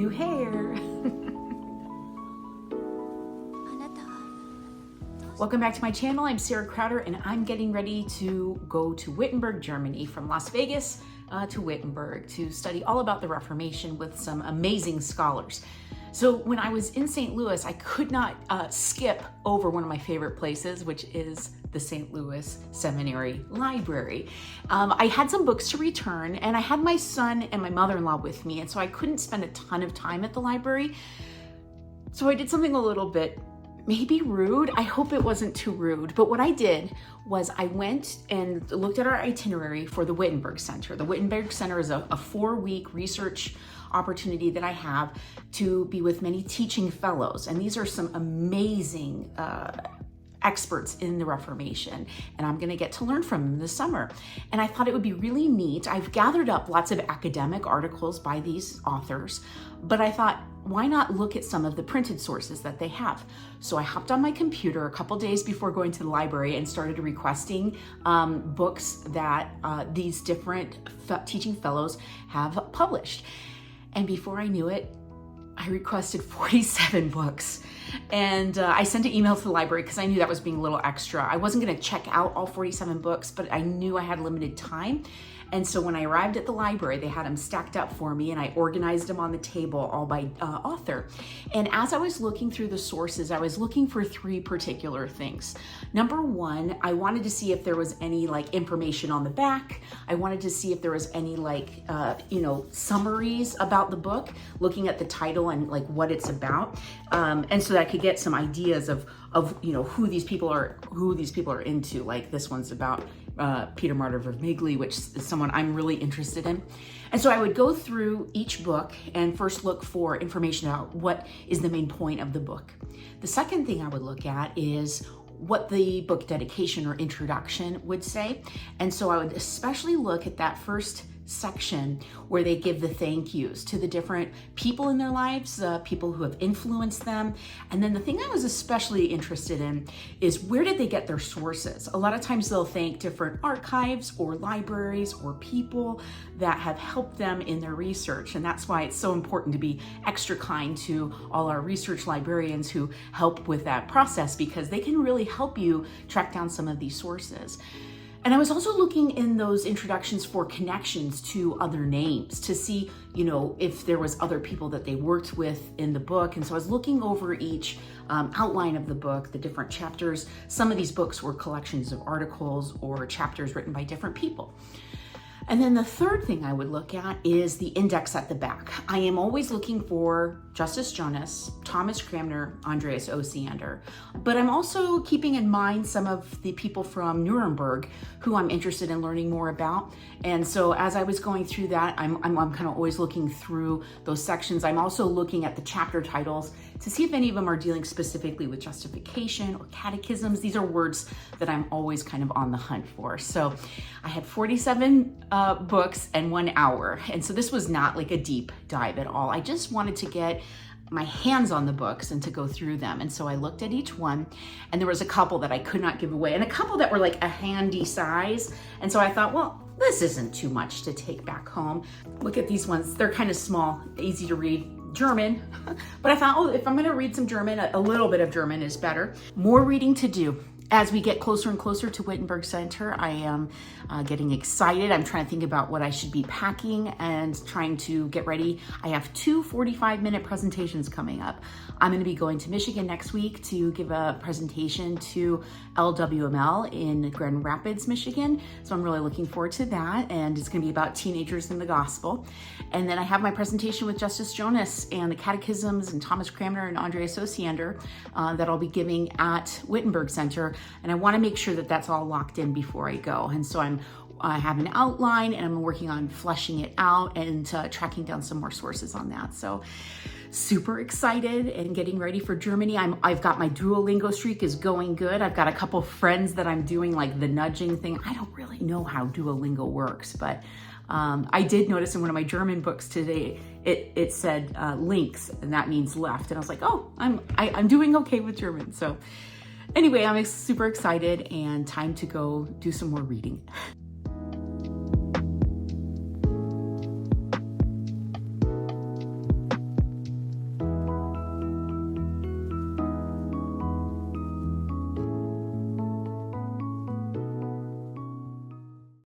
New hair. Welcome back to my channel. I'm Sarah Crowder and I'm getting ready to go to Wittenberg, Germany, from Las Vegas to Wittenberg to study all about the Reformation with some amazing scholars. So when I was in St. Louis, I could not skip over one of my favorite places, which is the St. Louis Seminary Library. I had some books to return and I had my son and my mother-in-law with me, and so I couldn't spend a ton of time at the library. So I did something a little bit maybe rude. I hope it wasn't too rude, but what I did was I went and looked at our itinerary for the Wittenberg Center. The Wittenberg Center is a 4-week research opportunity that I have to be with many teaching fellows, and these are some amazing experts in the Reformation, and I'm gonna get to learn from them this summer. And I thought it would be really neat. I've gathered up lots of academic articles by these authors, but I thought, why not look at some of the printed sources that they have? So I hopped on my computer a couple days before going to the library and started requesting books that these different teaching fellows have published. And before I knew it, I requested 47 books. And I sent an email to the library because I knew that was being a little extra. I wasn't gonna check out all 47 books, but I knew I had limited time. And so when I arrived at the library, they had them stacked up for me and I organized them on the table all by author. And as I was looking through the sources, I was looking for 3 particular things. Number one, I wanted to see if there was any information on the back. I wanted to see if there was any summaries about the book, looking at the title and what it's about. And so that I could get some ideas of who these people are into. Like this one's about Peter Martyr Vermigli, which is someone I'm really interested in. And so I would go through each book and first look for information about what is the main point of the book. The second thing I would look at is what the book dedication or introduction would say. And so I would especially look at that first section where they give the thank yous to the different people in their lives, people who have influenced them. And then the thing I was especially interested in is where did they get their sources? A lot of times they'll thank different archives or libraries or people that have helped them in their research. And that's why it's so important to be extra kind to all our research librarians who help with that process, because they can really help you track down some of these sources. And I was also looking in those introductions for connections to other names to see, if there was other people that they worked with in the book. And so I was looking over each outline of the book, the different chapters. Some of these books were collections of articles or chapters written by different people. And then the third thing I would look at is the index at the back. I am always looking for Justus Jonas, Thomas Cranmer, Andreas Osiander, but I'm also keeping in mind some of the people from Nuremberg who I'm interested in learning more about. And so as I was going through that, I'm kind of always looking through those sections. I'm also looking at the chapter titles to see if any of them are dealing specifically with justification or catechisms. These are words that I'm always kind of on the hunt for. So I had 47 books and 1 hour. And so this was not like a deep dive at all. I just wanted to get my hands on the books and to go through them. And so I looked at each one, and there was a couple that I could not give away and a couple that were like a handy size. And so I thought, well, this isn't too much to take back home. Look at these ones. They're kind of small, easy to read. German, but I thought, if I'm going to read some German, a little bit of German is better. More reading to do. As we get closer and closer to Wittenberg Center, I am getting excited. I'm trying to think about what I should be packing and trying to get ready. I have 2 45-minute presentations coming up. I'm going to be going to Michigan next week to give a presentation to LWML in Grand Rapids, Michigan. So I'm really looking forward to that. And it's going to be about teenagers in the gospel. And then I have my presentation with Justus Jonas and the catechisms and Thomas Cranmer and Andreas Osiander that I'll be giving at Wittenberg Center. And I want to make sure that that's all locked in before I go. And so I have an outline and I'm working on fleshing it out and tracking down some more sources on that. So super excited and getting ready for Germany. I've got my Duolingo streak is going good. I've got a couple friends that I'm doing the nudging thing. I don't really know how Duolingo works, but I did notice in one of my German books today, it said links, and that means left. And I was like, oh, I'm doing okay with German. So anyway, I'm super excited and time to go do some more reading.